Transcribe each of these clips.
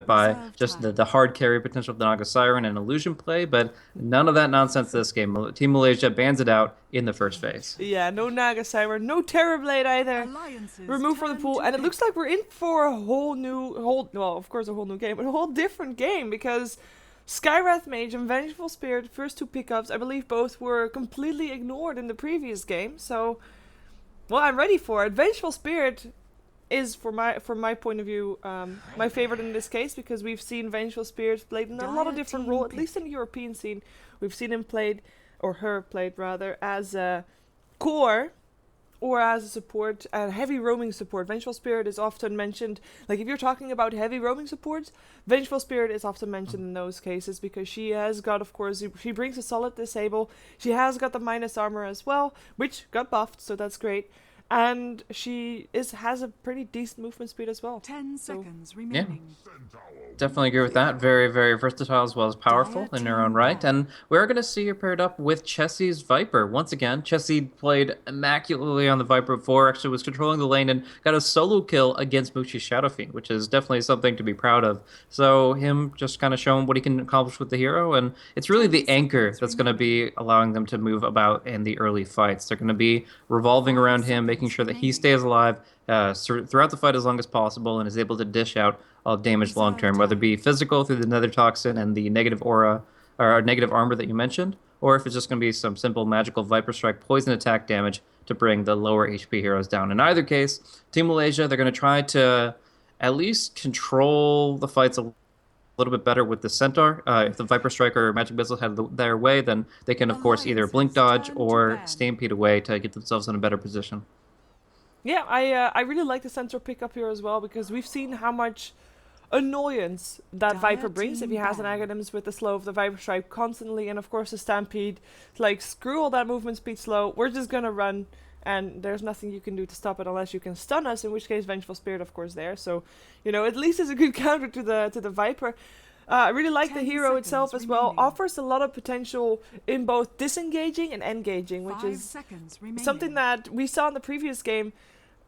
by just the hard carry potential of the Naga Siren and illusion play, but none of that nonsense this game. Team Malaysia bans it out in the first phase. Yeah, no Naga Siren, no Terrorblade either. Removed from the pool, and it looks like we're in for a well, of course a whole new game, but a whole different game, because Skywrath Mage and Vengeful Spirit, first two pickups, I believe both were completely ignored in the previous game, so, well, I'm ready for it. Vengeful Spirit is, from my point of view, my favorite in this case, because we've seen Vengeful Spirits played in a lot of different roles, at least in the European scene. We've seen him played, or her played rather, as a core, or as a support, heavy roaming support. Vengeful Spirit is often mentioned, like if you're talking about heavy roaming supports, Vengeful Spirit is often mentioned in those cases, because she has got, of course, she brings a solid disable, she has got the minus armor as well, which got buffed, so that's great. And she has a pretty decent movement speed as well. 10 seconds remaining. Yeah. Definitely agree with that. Very, very versatile as well as powerful in her own right. And we're going to see her paired up with Chessie's Viper. Once again, Chessie played immaculately on the Viper before, actually was controlling the lane and got a solo kill against Mushi's Shadow Fiend, which is definitely something to be proud of. So him just kind of showing what he can accomplish with the hero. And it's really the anchor that's going to be allowing them to move about in the early fights. They're going to be revolving around him, making sure that he stays alive throughout the fight as long as possible and is able to dish out all damage long term, whether it be physical through the Nether Toxin and the negative aura or negative armor that you mentioned, or if it's just going to be some simple magical Viper Strike poison attack damage to bring the lower HP heroes down. In either case, Team Malaysia, they're going to try to at least control the fights a little bit better with the Centaur. If the Viper Strike or Magic Missile had their way, then they can, of course, either blink dodge or stampede away to get themselves in a better position. Yeah, I really like the Centaur pickup here as well, because we've seen how much annoyance that Viper brings if he has an Aghanims with the slow of the Viper Strike constantly, and of course the Stampede. Like, screw all that movement speed slow, we're just gonna run, and there's nothing you can do to stop it unless you can stun us, in which case Vengeful Spirit, of course, there. So, you know, at least it's a good counter to the Viper. I really like the hero itself as well. Offers a lot of potential in both disengaging and engaging, which is something that we saw in the previous game.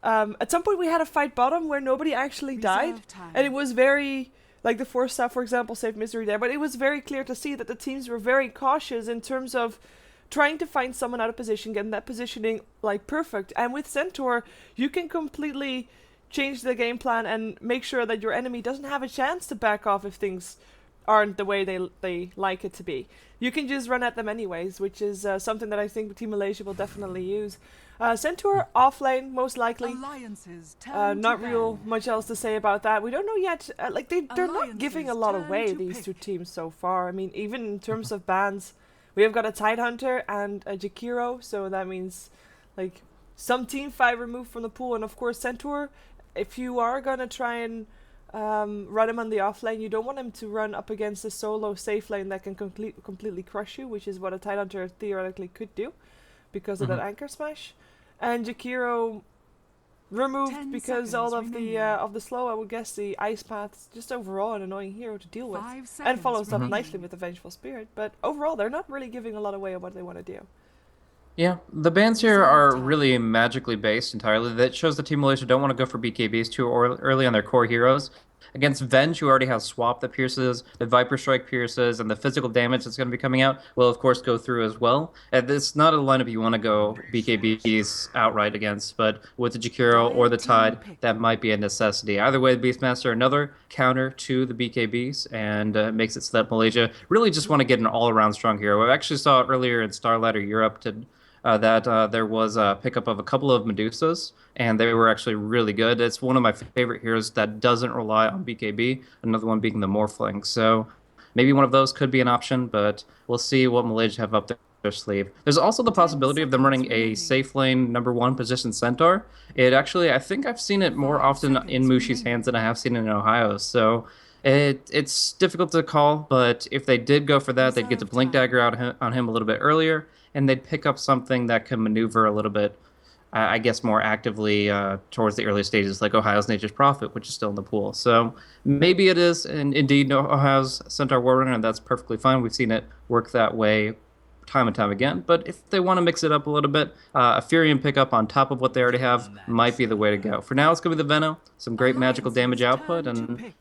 At some point we had a fight bottom where nobody actually died, and it was very, like the 4-star, for example, saved Misery there, but it was very clear to see that the teams were very cautious in terms of trying to find someone out of position, getting that positioning like perfect. And with Centaur, you can completely change the game plan and make sure that your enemy doesn't have a chance to back off if things aren't the way they like it to be. You can just run at them anyways, which is something that I think Team Malaysia will definitely use. Centaur offlane, most likely. Not real much else to say about that. We don't know yet. Like they're not giving a lot away, these two teams so far. I mean, even in terms of bans, we have got a Tidehunter and a Jakiro, so that means like some team fight removed from the pool. And of course, Centaur, if you are gonna try and run him on the offlane, you don't want him to run up against a solo safe lane that can completely crush you, which is what a Tidehunter theoretically could do because of that anchor smash. And Jakiro removed because all of the slow, I would guess the ice path's just overall an annoying hero to deal with, and follows up nicely with the Vengeful Spirit. But overall, they're not really giving a lot away of what they want to do. Yeah, the bans here are really magically based entirely. That shows the Team Malaysia don't want to go for BKBs too early on their core heroes. Against Venge, who already has Swap that pierces, the Viper Strike pierces, and the physical damage that's going to be coming out will, of course, go through as well. And it's not a lineup you want to go BKBs outright against, but with the Jakiro or the Tide, that might be a necessity. Either way, the Beastmaster, another counter to the BKBs, and makes it so that Malaysia really just want to get an all-around strong hero. I actually saw it earlier in Starlight Europe that there was a pickup of a couple of Medusas, and they were actually really good. It's one of my favorite heroes that doesn't rely on BKB, another one being the Morphling. So maybe one of those could be an option, but we'll see what Malaysia have up their sleeve. There's also the possibility of them running a safe lane #1 position Centaur. It actually, I think I've seen it more often in Mushi's hands than I have seen it in Ohio, so it's difficult to call, but if they did go for that, they'd get the Blink Dagger out on him a little bit earlier, and they'd pick up something that can maneuver a little bit, I guess, more actively towards the early stages, like Ohio's Nature's Prophet, which is still in the pool. So maybe it is, and indeed, Ohio's Centaur Warrunner, and that's perfectly fine. We've seen it work that way time and time again. But if they want to mix it up a little bit, a Furion pickup on top of what they already have might be the way to go. For now, it's going to be the Veno, some great magical damage output, and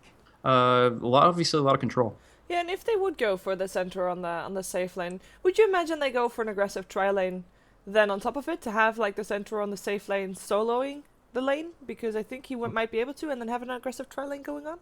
Obviously a lot of control. Yeah, and if they would go for the center on the safe lane, would you imagine they go for an aggressive tri lane then on top of it to have like the center on the safe lane soloing the lane? Because I think he might be able to, and then have an aggressive tri lane going on.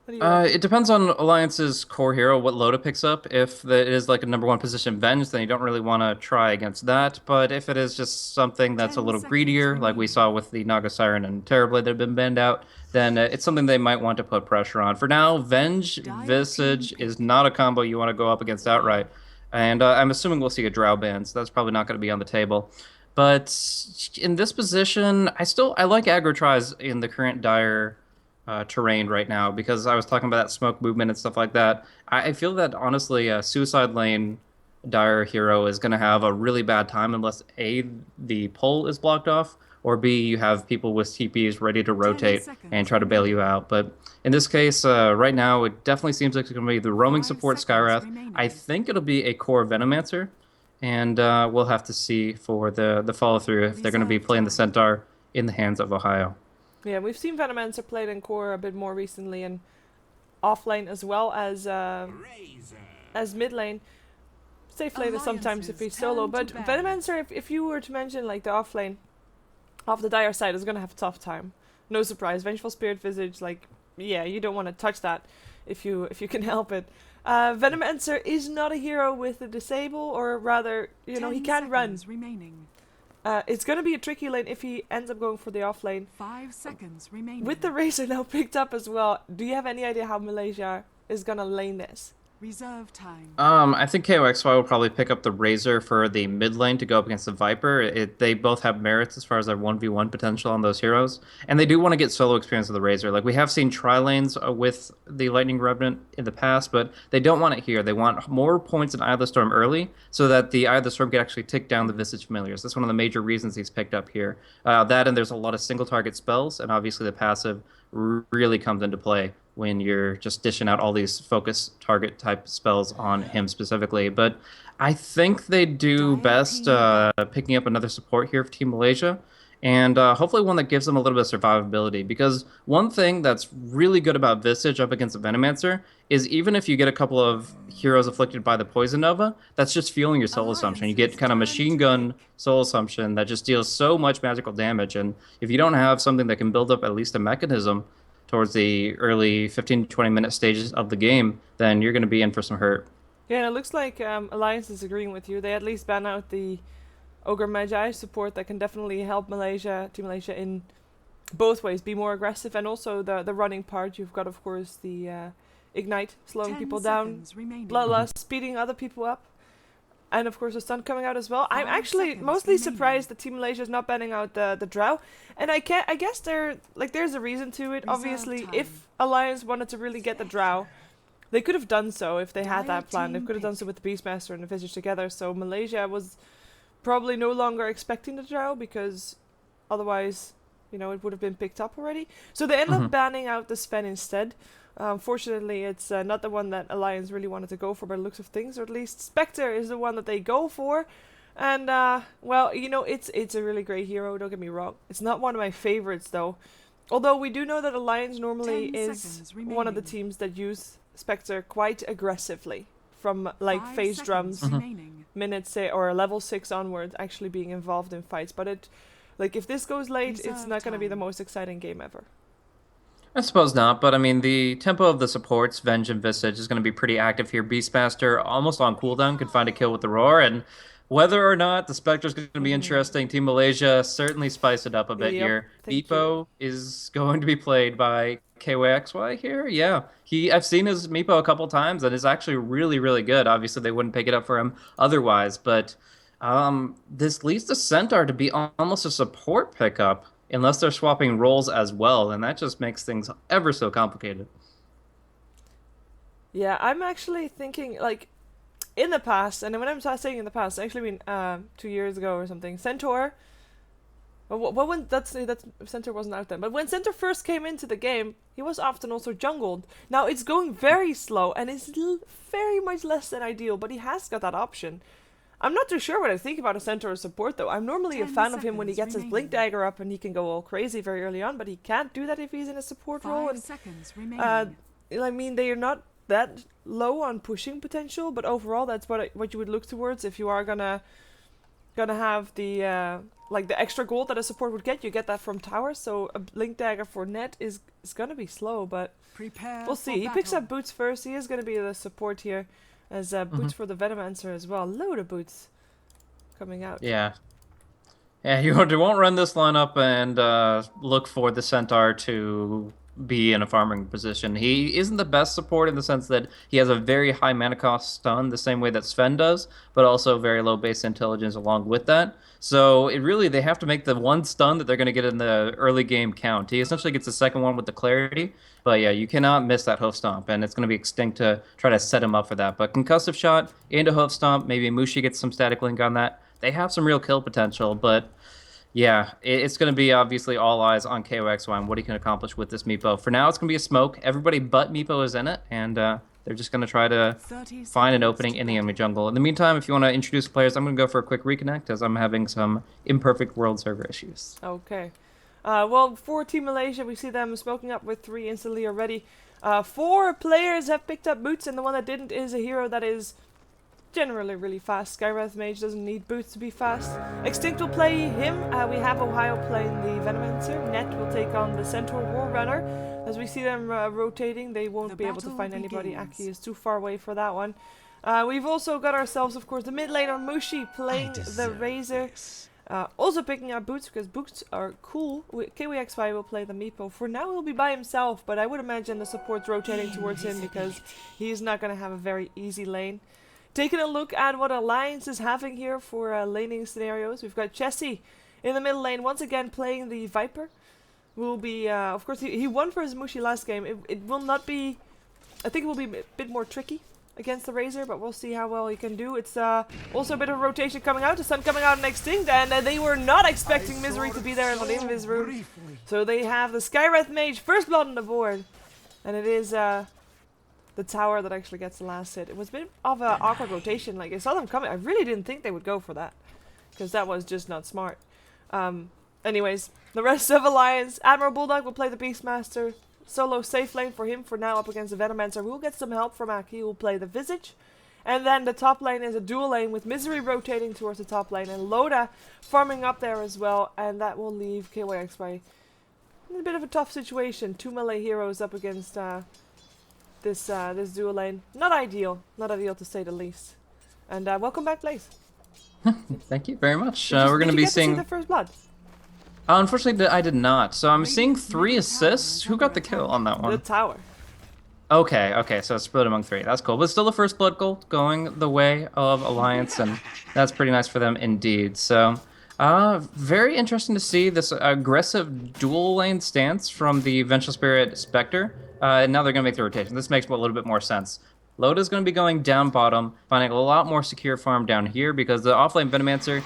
What do you reckon? It depends on Alliance's core hero, what Loda picks up. If it is like a number one position Venge, then you don't really want to try against that. But if it is just something that's a 10 little seconds greedier, like we remaining. saw with the Naga Siren and Terrorblade that have been banned out, then it's something they might want to put pressure on. For now, Venge Dire team Visage is pick. not a combo you want to go up against outright. And I'm assuming we'll see a Drow ban, so that's probably not going to be on the table. But in this position, I like aggro tries in the current dire terrain right now because I was talking about that smoke movement and stuff like that. I feel that honestly, a Suicide Lane dire hero is going to have a really bad time unless A, the pole is blocked off, or B, you have people with TPs ready to 10 rotate and seconds try to bail you remaining. out. But in this case, right now, it definitely seems like it's going to be the roaming 5 support seconds Skywrath. I remaining. think it'll be a core Venomancer, and we'll have to see for the follow through if they're going to be Reserve playing the time. Centaur in the hands of Ohio. Yeah, we've seen Venomancer played in core a bit more recently and offlane as well as mid lane. Safe lane is sometimes if he's solo, Turn to but ban. Venomancer, if you were to mention like the offlane off the dire side, is gonna have a tough time. No surprise. Vengeful Spirit Visage, like yeah, you don't want to touch that if you can help it. Venomancer is not a hero with a disable, or rather, you know, he 10 can run. seconds remaining. It's gonna be a tricky lane if he ends up going for the off lane. 5 seconds remaining. With the Razor now picked up as well, do you have any idea how Malaysia is gonna lane this? Reserve time. I think KOXY will probably pick up the Razor for the mid lane to go up against the Viper. They both have merits as far as their 1v1 potential on those heroes. And they do want to get solo experience with the Razor. Like, we have seen tri lanes with the Lightning Revenant in the past, but they don't want it here. They want more points in Eye of the Storm early so that the Eye of the Storm can actually tick down the Visage Familiars. That's one of the major reasons he's picked up here. That and there's a lot of single target spells, and obviously the passive really comes into play when you're just dishing out all these focus target type spells on him specifically. But I think they do Dire best team picking up another support here for Team Malaysia. And hopefully one that gives them a little bit of survivability. Because one thing that's really good about Visage up against a Venomancer is even if you get a couple of heroes afflicted by the Poison Nova, that's just fueling your Soul Assumption. You get Alliance's kind of turn machine to gun pick. Soul Assumption that just deals so much magical damage. And if you don't have something that can build up at least a mechanism towards the early 15 to 20 minute stages of the game, then you're going to be in for some hurt. Yeah, and it looks like Alliance is agreeing with you. They at least ban out the Ogre Magi support that can definitely help Team Malaysia in both ways, be more aggressive, and also the running part. You've got, of course, the Ignite, slowing 10 people down, seconds remaining. Bloodlust, speeding other people up, and of course the stun coming out as well. I'm 5 actually seconds mostly remaining. surprised that Team Malaysia is not banning out the Drow, and I guess there's a reason to it. Reserve Obviously, time. if Alliance wanted to really get the Drow, they could have done so if they had Dire that plan. They team could have done pick. so with the Beastmaster and the Visage together. So Malaysia was probably no longer expecting the Drow because otherwise, you know, it would have been picked up already. So they end up Mhm. banning out the Sven instead. Fortunately, it's not the one that Alliance really wanted to go for by the looks of things, or at least Spectre is the one that they go for. And well, you know, it's a really great hero. Don't get me wrong. It's not one of my favorites though. Although we do know that Alliance normally 10 is seconds one of the remaining. teams that use Spectre quite aggressively, from like 5 phase seconds drums, remaining. minutes say, or level 6 onwards, actually being involved in fights. But it, like, if this goes late, it's Reserve not going to be the time. most exciting game ever. I suppose not, but I mean, the tempo of the supports, Venge and Visage, is going to be pretty active here. Beastmaster, almost on cooldown, can find a kill with the Roar, and whether or not the Spectre's going to be interesting, Team Malaysia certainly spice it up a bit Yep, here. thank you. Meepo is going to be played by KYXY here. Yeah, I've seen his Meepo a couple times, and is actually really, really good. Obviously, they wouldn't pick it up for him otherwise, but this leads the Centaur to be almost a support pickup unless they're swapping roles as well, and that just makes things ever so complicated. Yeah, I'm actually thinking, like, in the past, and when I'm saying in the past, I actually mean 2 years ago or something, Centaur. Well, when that's Centaur wasn't out then, but when Centaur first came into the game, he was often also jungled. Now it's going very slow and it's very much less than ideal, but he has got that option. I'm not too sure what I think about a Centaur support though. I'm normally a 10 fan of him when he seconds gets his Blink remaining. Dagger up and he can go all crazy very early on, but he can't do that if he's in a support role. 5 And seconds remaining. I mean, they are not that low on pushing potential, but overall, that's what you would look towards if you are gonna have the like the extra gold that a support would get. You get that from towers, so a blink dagger for net is gonna be slow, but Prepare we'll for see. He picks battle. up boots first. He is gonna be the support here, as boots for the Venomancer as well. Load of boots coming out. Yeah. Yeah, you won't run this lineup and look for the Centaur to be in a farming position. He isn't the best support in the sense that he has a very high mana cost stun, the same way that Sven does, but also very low base intelligence along with that. So they have to make the one stun that they're going to get in the early game count. He essentially gets the second one with the clarity, but yeah, you cannot miss that hoof stomp, and it's going to be extinct to try to set him up for that. But concussive shot into hoof stomp, maybe Mushi gets some static link on that. They have some real kill potential, but yeah, it's going to be obviously all eyes on KOXY and what he can accomplish with this Meepo. For now, it's going to be a smoke. Everybody but Meepo is in it, and they're just going to try to 30 find an seconds opening to in the battle. enemy jungle. In the meantime, if you want to introduce players, I'm going to go for a quick reconnect as I'm having some imperfect world server issues. Okay. Well, for Team Malaysia, we see them smoking up with 3 instantly already. 4 players have picked up boots, and the one that didn't is a hero that is generally really fast. Skywrath Mage doesn't need boots to be fast. Extinct will play him. We have Ohio playing the Venomancer. Net will take on the Centaur War Runner. As we see them rotating, they won't The be able to battle find anybody. begins. Aki is too far away for that one. We've also got ourselves, of course, the mid laner Mushi playing the Razor. Also picking up boots because boots are cool. KWXY will play the Meepo. For now, he'll be by himself, but I would imagine the support's rotating towards him because he's not going to have a very easy lane. Taking a look at what Alliance is having here for laning scenarios, we've got Chessie in the middle lane once again playing the Viper. Will be, of course, he won for his Mushi last game. It will not be, I think it will be a bit more tricky against the Razor, but we'll see how well he can do. It's also a bit of rotation coming out, the sun coming out in Extinct, and they were not expecting Misery to be there in the Invis room. So they have the Skywrath Mage first blood on the board, and it is the tower that actually gets the last hit. It was a bit of an awkward rotation. Like, I saw them coming. I really didn't think they would go for that, because that was just not smart. Anyways, the rest of Alliance, Admiral Bulldog will play the Beastmaster. Solo safe lane for him for now up against the Venomancer. We'll get some help from Aki, who will play the Visage. And then the top lane is a dual lane with Misery rotating towards the top lane and Loda farming up there as well. And that will leave KYXY in a bit of a tough situation. 2 melee heroes up against this dual lane. Not ideal to say the least. And welcome back, Blaze. Thank you very much. Did We're going you to be get seeing... see the first blood? Unfortunately, I did not. So I'm seeing Radiant's 3 middle assists. tower Who is got under the kill attack. on that The one? tower. Okay, so it's split among 3. That's cool. But still the first blood gold going the way of Alliance, and that's pretty nice for them indeed. So, very interesting to see this aggressive dual lane stance from the Vengeful Spirit Spectre. And now they're going to make the rotation. This makes a little bit more sense. Loda's going to be going down bottom, finding a lot more secure farm down here because the offlane Venomancer,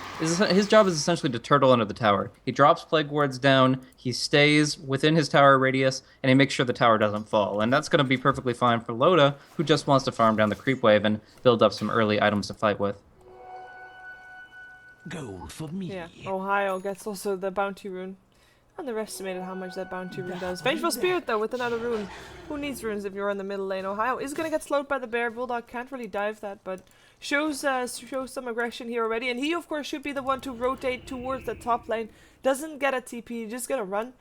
his job is essentially to turtle under the tower. He drops Plague Wards down, he stays within his tower radius, and he makes sure the tower doesn't fall. And that's going to be perfectly fine for Loda, who just wants to farm down the creep wave and build up some early items to fight with. Gold for me. Yeah, Ohio gets also the bounty rune. Underestimated how much that bounty rune does. Vengeful Spirit though with another rune. Who needs runes if you're in the middle lane? Ohio is gonna get slowed by the bear. Bulldog can't really dive that, but shows some aggression here already. And he of course should be the one to rotate towards the top lane. Doesn't get a TP, just gonna run.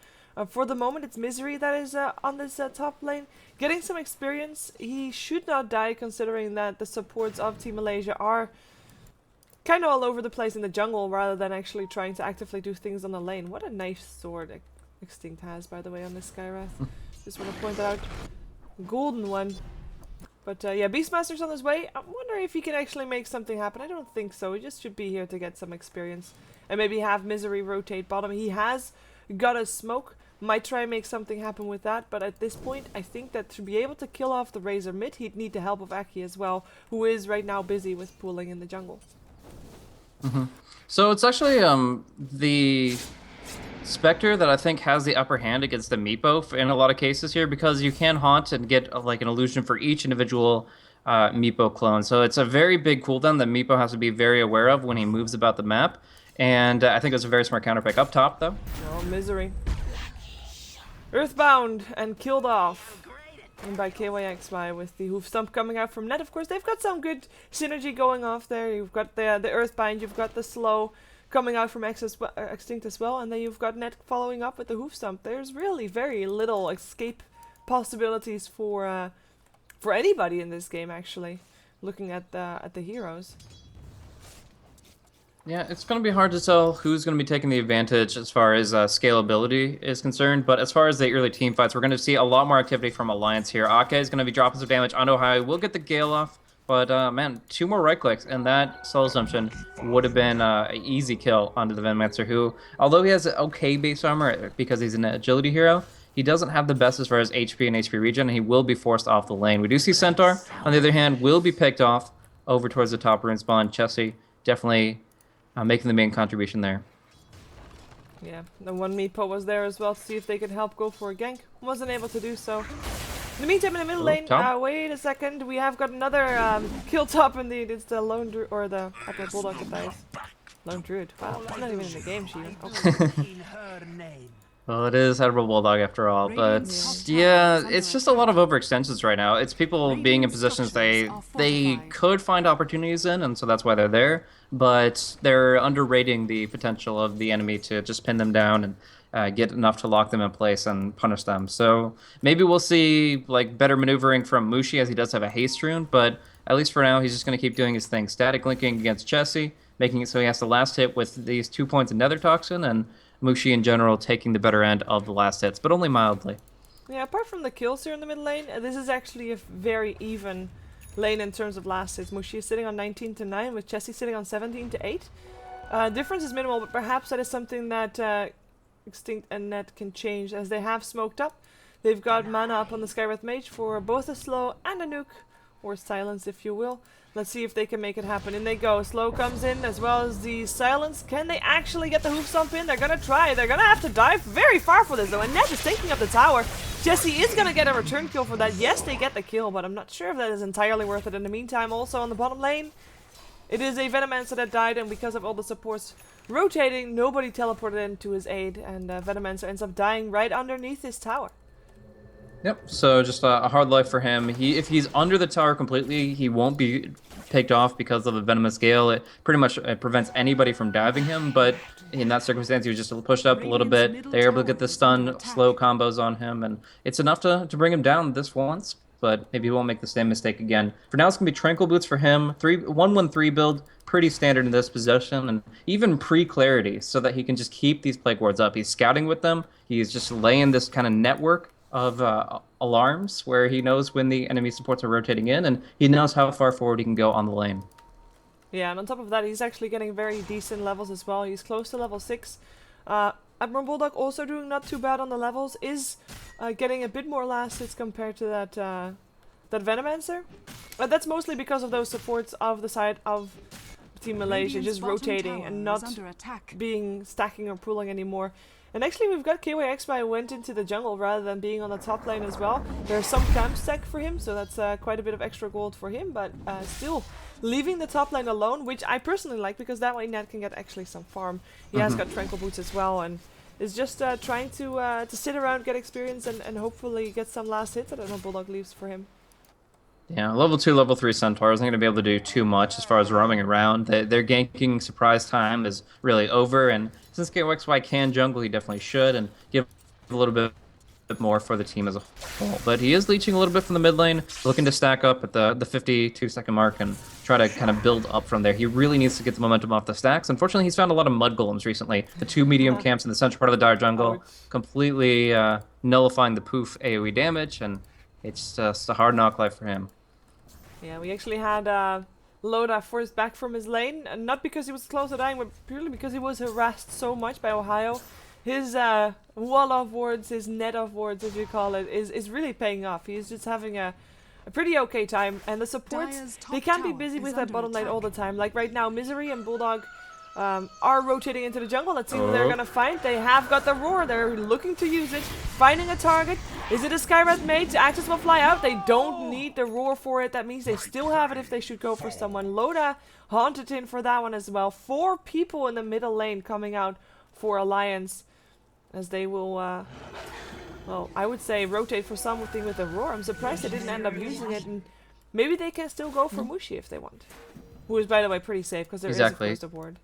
For the moment it's Misery that is on this top lane. Getting some experience. He should not die considering that the supports of Team Malaysia are kind of all over the place in the jungle rather than actually trying to actively do things on the lane. What a nice sword Extinct has, by the way, on this Skywrath. Just want to point that out. Golden one. But yeah, Beastmaster's on his way. I wonder if he can actually make something happen. I don't think so. He just should be here to get some experience. And maybe have Misery rotate bottom. He has got a smoke. Might try and make something happen with that. But at this point, I think that to be able to kill off the Razor mid, he'd need the help of Aki as well, who is right now busy with pooling in the jungle. So it's actually the Spectre that I think has the upper hand against the Meepo in a lot of cases here because you can haunt and get like an illusion for each individual Meepo clone. So it's a very big cooldown that Meepo has to be very aware of when he moves about the map. And I think it was a very smart counter pick. Up top though. Oh, Misery. Earthbound and killed off. And by KYXY with the hoof stomp coming out from net, of course, they've got some good synergy going off there. You've got the Earthbind, you've got the slow coming out from Extinct as well, and then you've got net following up with the hoof stomp. There's really very little escape possibilities for anybody in this game, actually, looking at the heroes. Yeah, it's going to be hard to tell who's going to be taking the advantage as far as scalability is concerned, but as far as the early team fights, we're going to see a lot more activity from Alliance here. Ake is going to be dropping some damage. I know how will get the Gale off, but man, 2 more right clicks, and that Soul Assumption would have been an easy kill onto the Venomancer, who, although he has okay base armor because he's an agility hero, he doesn't have the best as far as HP and HP regen, and he will be forced off the lane. We do see Centaur, on the other hand, will be picked off over towards the top rune spawn. Chessie definitely making the main contribution there. Yeah, the one Meepo was there as well to see if they could help go for a gank. Wasn't able to do so. In the meantime, in the middle lane, wait a second, we have got another kill top indeed. It's the Lone Druid, or the Admiral Bulldog that dies. Lone Druid, wow, I'm not even in the game, she. Okay. Well, it is Admiral Bulldog after all, but yeah, it's just a lot of overextensions right now. It's people being in positions they could find opportunities in, and so that's why they're there, but they're underrating the potential of the enemy to just pin them down and get enough to lock them in place and punish them. So maybe we'll see like better maneuvering from Mushi, as he does have a haste rune, but at least for now, he's just going to keep doing his thing. Static linking against Chessie, making it so he has the last hit with these 2 points of Nether Toxin, and Mushi in general taking the better end of the last hits, but only mildly. Yeah, apart from the kills here in the mid lane, this is actually a very even lane in terms of last hits. Mushi is sitting on 19 to 9, with Chessie sitting on 17 to 8. Difference is minimal, but perhaps that is something that Extinct and Net can change, as they have smoked up. They've got mana up on the Skywrath Mage for both a slow and a nuke, or silence if you will. Let's see if they can make it happen. In they go. Slow comes in as well as the silence. Can they actually get the hoof stomp in? They're gonna try. They're gonna have to dive very far for this though. And Net is taking up the tower. Chessie is gonna get a return kill for that. Yes, they get the kill, but I'm not sure if that is entirely worth it. In the meantime, also on the bottom lane, it is a Venomancer that died, and because of all the supports rotating, nobody teleported in to his aid, and Venomancer ends up dying right underneath his tower. Yep, so just a hard life for him. If he's under the tower completely, he won't be picked off because of the Venomous Gale. It pretty much prevents anybody from diving him, but in that circumstance, he was just pushed up a little bit. They're able to get the stun, slow combos on him, and it's enough to bring him down this once, but maybe he won't make the same mistake again. For now, it's going to be Tranquil Boots for him. 1-1-3 build, pretty standard in this position, and even pre-clarity, so that he can just keep these Plague Wards up. He's scouting with them. He's just laying this kind of network of alarms where he knows when the enemy supports are rotating in, and he knows how far forward he can go on the lane. Yeah, and on top of that, he's actually getting very decent levels as well. He's close to level 6. Admiral Bulldog also doing not too bad on the levels, is getting a bit more last hits compared to that Venomancer. But that's mostly because of those supports of the side of Team Malaysia, just rotating and not being stacking or pooling anymore. And actually, we've got KYXY went into the jungle rather than being on the top lane as well. There's some camp stack for him, so that's quite a bit of extra gold for him, but still leaving the top lane alone, which I personally like, because that way Nat can get actually some farm. He has got Tranquil Boots as well, and is just trying to sit around, get experience, and hopefully get some last hits that Admiral Bulldog leaves for him. Yeah, level 2, level 3 Centaur isn't going to be able to do too much as far as roaming around. Their ganking surprise time is really over, and since KYXY can jungle, he definitely should, and give a little bit more for the team as a whole. But he is leeching a little bit from the mid lane, looking to stack up at the 52-second mark and try to kind of build up from there. He really needs to get the momentum off the stacks. Unfortunately, he's found a lot of mud golems recently. The 2 medium camps in the central part of the Dire Jungle, completely nullifying the poof AoE damage, and it's just a hard knock life for him. Yeah, we actually had Loda forced back from his lane, and not because he was close to dying, but purely because he was harassed so much by Ohio. His wall of wards, his net of wards, as you call it, is really paying off. He's just having a pretty okay time, and the supports, they can't be busy with that bottom lane all the time. Like right now, Misery and Bulldog are rotating into the jungle. Let's see what they're gonna find. They have got the roar. They're looking to use it, finding a target. Is it a Skywrath Mage? Axis will fly out. They don't need the roar for it. That means they still have it if they should go for someone. Loda haunted in for that one as well. 4 people in the middle lane coming out for Alliance, as they will Well, I would say rotate for something with Aurora. I'm surprised they didn't end up using it, and maybe they can still go for Mushi if they want. Who is, by the way, pretty safe, because there is, of course, a ward.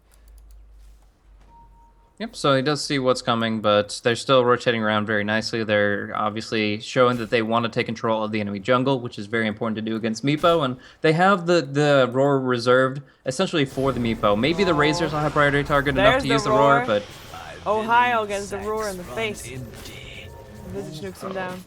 Yep, so he does see what's coming, but they're still rotating around very nicely. They're obviously showing that they want to take control of the enemy jungle, which is very important to do against Meepo, and they have the roar reserved essentially for the Meepo. Maybe the Razor's a high priority target enough to use the roar, but... Ohio gets the roar in the face. Visage nukes him down.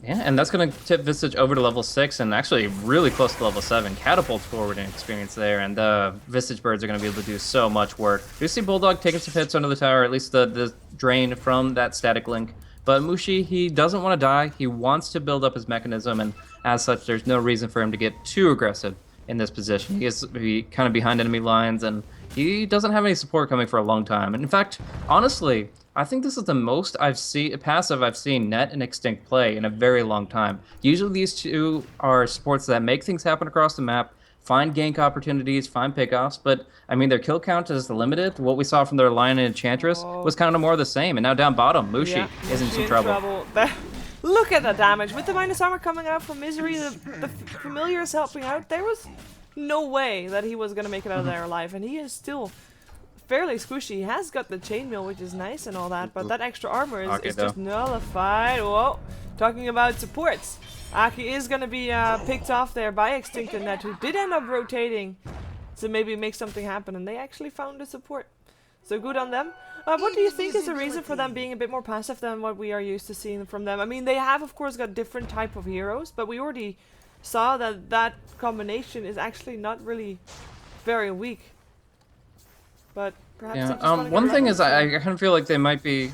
Yeah, and that's going to tip Visage over to level 6 and actually really close to level 7. Catapults forward in experience there, and the Visage birds are going to be able to do so much work. We see Bulldog taking some hits under the tower, at least the drain from that static link. But Mushi, he doesn't want to die. He wants to build up his mechanism, and as such, there's no reason for him to get too aggressive in this position. He is kind of behind enemy lines, and he doesn't have any support coming for a long time. And in fact, honestly, I think this is the most passive I've seen Net and Extinct play in a very long time. Usually these two are supports that make things happen across the map, find gank opportunities, find pickoffs, but I mean their kill count is limited. What we saw from their Lion and Enchantress was kind of more of the same, and now down bottom, Mushi is in some trouble. Look at the damage. With the minus armor coming out from Misery, the familiar is helping out. There was no way that he was going to make it out of there alive, and he is still fairly squishy. He has got the chainmail, which is nice and all that, but that extra armor is just nullified. Whoa, talking about supports. Aki is going to be picked off there by Extinct and Net, who did end up rotating to maybe make something happen, and they actually found a support. So good on them. What do you think is the reason for them being a bit more passive than what we are used to seeing from them? I mean, they have, of course, got different type of heroes, but we already saw that that combination is actually not really very weak. But perhaps one thing is I kind of feel like they might be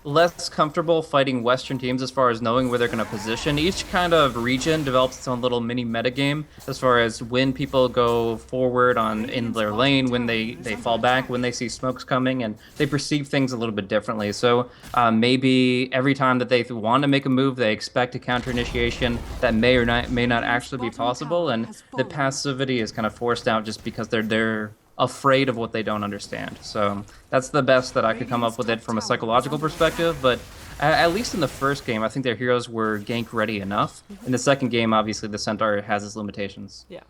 less comfortable fighting Western teams as far as knowing where they're going to position. Each kind of region develops its own little mini metagame as far as when people go forward in their lane, when they fall back, when they see smokes coming, and they perceive things a little bit differently. So maybe every time that they want to make a move, they expect a counter initiation that may not actually be possible, and the passivity is kind of forced out just because they're afraid of what they don't understand. So that's the best that I could come up with it from a psychological perspective, but at least in the first game, I think their heroes were gank ready enough. In the second game, obviously, the Centaur has its limitations. Yeah.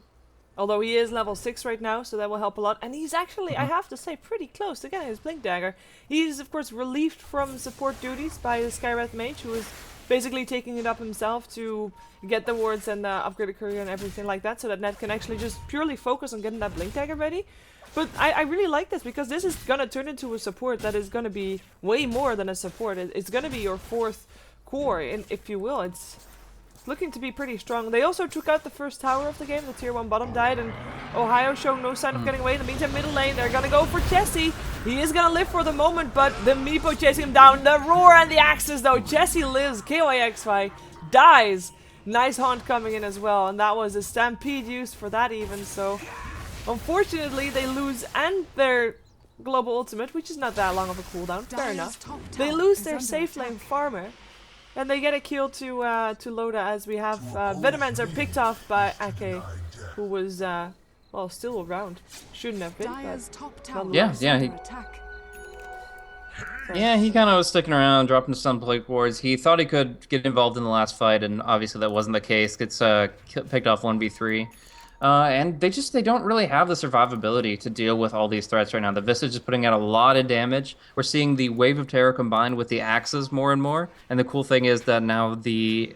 Although he is level 6 right now, so that will help a lot. And he's actually, I have to say, pretty close to getting his Blink Dagger. He's, of course, relieved from support duties by the Skywrath Mage, who is basically taking it up himself to get the wards and upgrade the courier and everything like that, so that Net can actually just purely focus on getting that Blink Dagger ready. But I really like this, because this is going to turn into a support that is going to be way more than a support. It's going to be your fourth core, if you will. It's looking to be pretty strong. They also took out the first tower of the game. The tier 1 bottom died, and Ohio showing no sign of getting away. In the meantime, middle lane, they're going to go for Chessie. He is going to live for the moment, but the Meepo chasing him down. The roar and the axes, though. Chessie lives. KYXY dies. Nice haunt coming in as well, and that was a stampede used for that even, so... Unfortunately, they lose and their global ultimate, which is not that long of a cooldown. Fair enough. They lose their safe lane farmer, and they get a kill to Loda, as we have Venomans are picked off by Ake, who was well, still around. Shouldn't have been, but he kind of was sticking around, dropping some plate boards. He thought he could get involved in the last fight, and obviously that wasn't the case. Gets picked off 1v3. And they don't really have the survivability to deal with all these threats right now. The Visage is putting out a lot of damage. We're seeing the Wave of Terror combined with the axes more and more. And the cool thing is that now the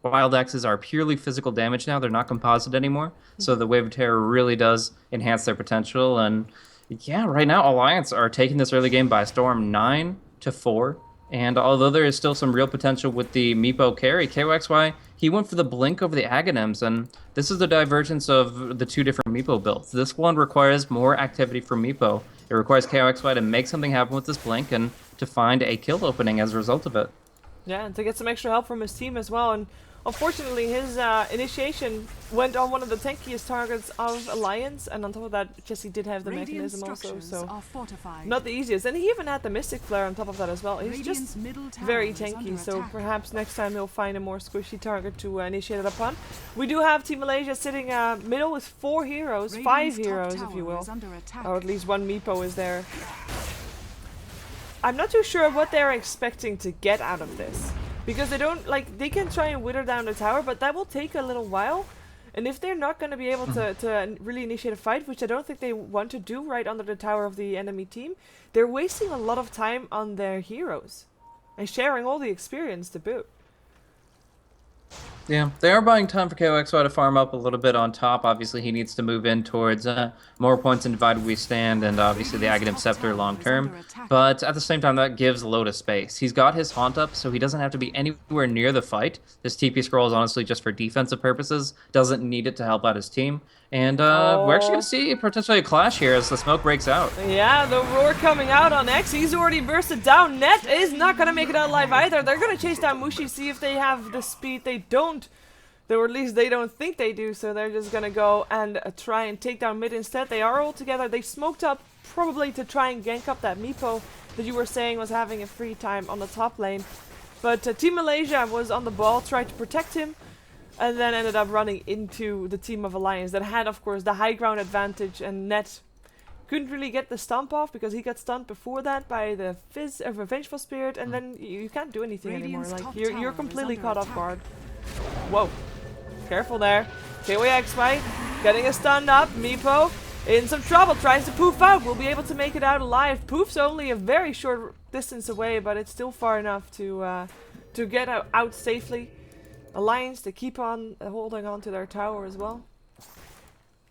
wild axes are purely physical damage now. They're not composite anymore. So the Wave of Terror really does enhance their potential. And yeah, right now Alliance are taking this early game by storm, 9-4. And although there is still some real potential with the Meepo carry, KYXY, he went for the Blink over the Aghanims, and this is the divergence of the two different Meepo builds. This one requires more activity from Meepo. It requires KYXY to make something happen with this Blink and to find a kill opening as a result of it. Yeah, and to get some extra help from his team as well. And unfortunately, his initiation went on one of the tankiest targets of Alliance, and on top of that, Chessie did have the mechanism also, so not the easiest. And he even had the Mystic Flare on top of that as well. He's just very tanky, so perhaps next time he'll find a more squishy target to initiate it upon. We do have Team Malaysia sitting middle with 4 heroes, 5 heroes if you will, or at least 1 Meepo is there. I'm not too sure what they're expecting to get out of this. Because they don't, like, they can try and wither down the tower, but that will take a little while. And if they're not going to be able to really initiate a fight, which I don't think they want to do right under the tower of the enemy team, they're wasting a lot of time on their heroes. And sharing all the experience to boot. Yeah, they are buying time for KOXY to farm up a little bit on top. Obviously, he needs to move in towards more points in Divided We Stand and obviously the Aghanim Scepter long term. But at the same time, that gives Loda space. He's got his Haunt up, so he doesn't have to be anywhere near the fight. This TP scroll is honestly just for defensive purposes. Doesn't need it to help out his team. And we're actually going to see potentially a clash here as the smoke breaks out. Yeah, the roar coming out on X. He's already bursted down. Net is not going to make it out alive either. They're going to chase down Mushi, see if they have the speed. They don't. Or at least they don't think they do, so they're just going to go and try and take down mid instead. They are all together. They smoked up probably to try and gank up that Meepo that you were saying was having a free time on the top lane. But Team Malaysia was on the ball, tried to protect him. And then ended up running into the team of Alliance that had, of course, the high ground advantage. And Net couldn't really get the stomp off because he got stunned before that by the Vengeful Spirit. And then you can't do anything anymore. Like you're completely caught off guard. Whoa. Careful there. KOXY getting a stun up. Meepo in some trouble. Tries to poof out. Will be able to make it out alive. Poof's only a very short distance away, but it's still far enough to get out safely. Alliance to keep on holding on to their tower as well.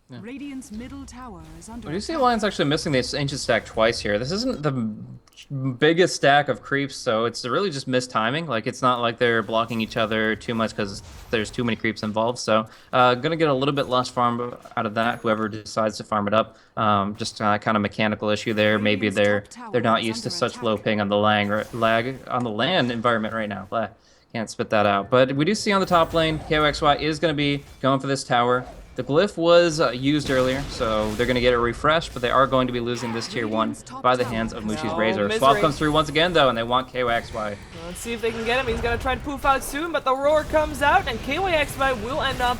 Yeah. Radiant's middle tower is under You see Alliance actually missing this ancient stack twice here. This isn't the biggest stack of creeps, so it's really just mistiming. Like, it's not like they're blocking each other too much because there's too many creeps involved. So gonna get a little bit less farm out of that, whoever decides to farm it up. Just kind of mechanical issue there. Maybe they're not used to such low ping on the lag on the land environment right now. Can't spit that out. But we do see on the top lane, KOXY is going to be going for this tower. The glyph was used earlier, so they're going to get a refresh, but they are going to be losing this tier 1 by the hands of Mushi's Razor. Misery. Swap comes through once again, though, and they want KOXY. Let's see if they can get him. He's going to try to poof out soon, but the roar comes out, and KOXY will end up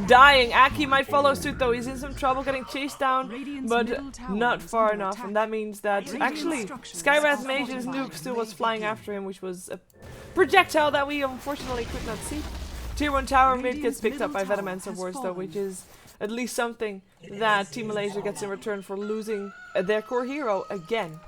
dying. Aki might follow suit, though. He's in some trouble getting chased down, but not far enough. And that means that, actually, Skywrath Mage's nuke still was flying after him, which was a projectile that we unfortunately could not see. Tier 1 tower mid gets picked up by Venomancer Wars, though, which is at least something that Team Malaysia gets in return for losing their core hero again.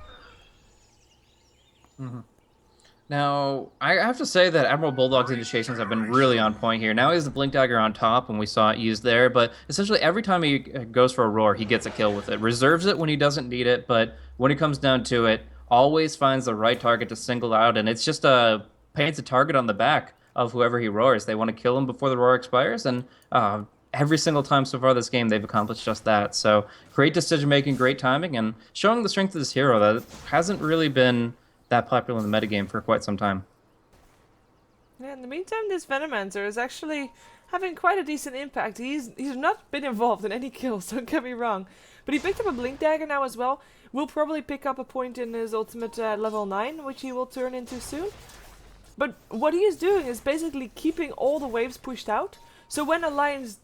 Now, I have to say that Admiral Bulldog's initiations have been really on point here. Now he has the Blink Dagger on top, and we saw it used there, but essentially every time he goes for a roar, he gets a kill with it. Reserves it when he doesn't need it, but when it comes down to it, always finds the right target to single out, and it's just paints a target on the back of whoever he roars. They want to kill him before the roar expires, and every single time so far this game, they've accomplished just that. So great decision-making, great timing, and showing the strength of this hero that hasn't really been that popular in the metagame for quite some time. Yeah, in the meantime, this Venomancer is actually having quite a decent impact. He's not been involved in any kills, don't get me wrong. But he picked up a Blink Dagger now as well. Will probably pick up a point in his ultimate level 9, which he will turn into soon. But what he is doing is basically keeping all the waves pushed out. So when Alliance